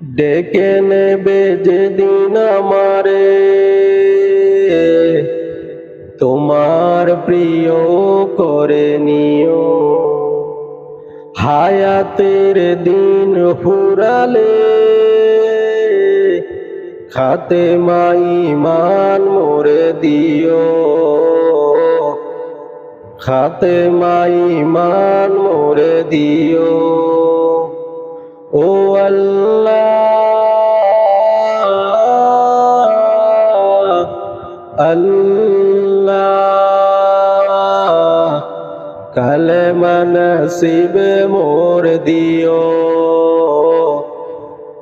ডেকে নেবে যেদিন আমারে তোমার প্রিয় করে নিও। হায়াতের দিন ফুরালে খাতেমা ঈমান মোরে দিও। খাতেমা ঈমান মোরে দিও। ও আল্লাহ আল্লাহ, কালেমা নসিবে মোর দিও।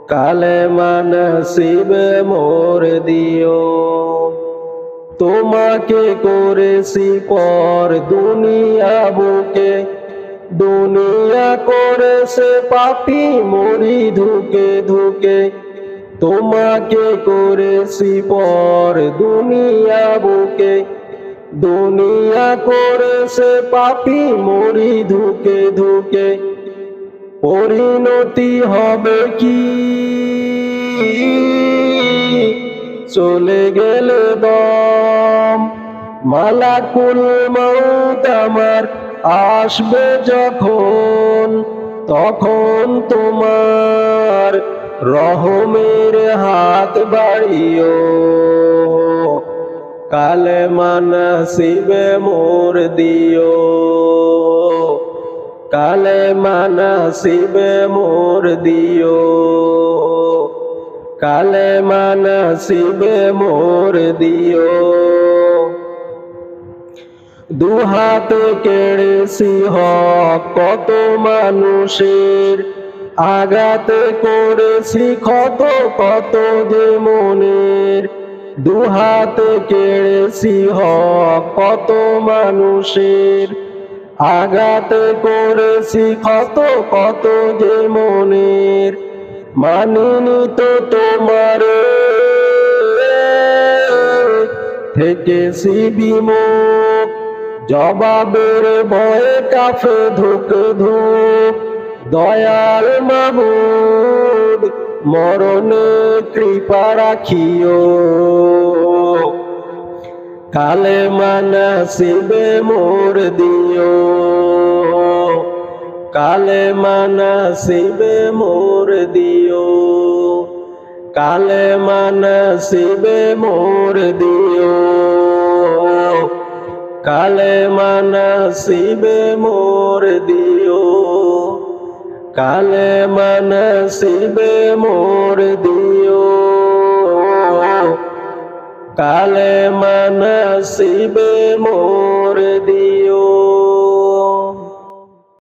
কালেমা নসিবে মোর দিও। তোমাকে করেছি পর দুনিয়া বুকে, দুনিয়া করেছে পাপী মরি ধুকে ধুকে। তোমাকে করেছি পর দুনিয়া বুকে, দুনিয়া করেছে পাপী মরি ধুকে ধুকে। পরিণতি হবে কি চলে গেলে দম, মালাকুল মউত আমার আসবে যখন, তখন তোমার রহমের হাত বাড়িও। কালেমা নসিবে মোর দিও। কালেমা নসিবে মোর দিও। কালেমা নসিবে মোর দিও। দুহাতে কেড়েছি হক কত মানুষের, আঘাতে করেছি ক্ষত কত যে মনের। দুহাতে কেড়েছি হক কত মানুষের, আঘাতে করেছি ক্ষত কত যে মনের। মানিনি তো তোমার থেকেছি বিমুখ, জবাবের ভয়ে কাফে ধুক ধুক। দয়াল মাবুদ মরণে কৃপা রাখিও। কালেমা নসিবে মোর দিও। কালেমা নসিবে মোর দিও। কালেমা নসিবে মোর দিও। কালেমা নসিবে মোর দিও। কালেমা নসিবে মোর দিও। কালেমা নসিবে মোর দিও।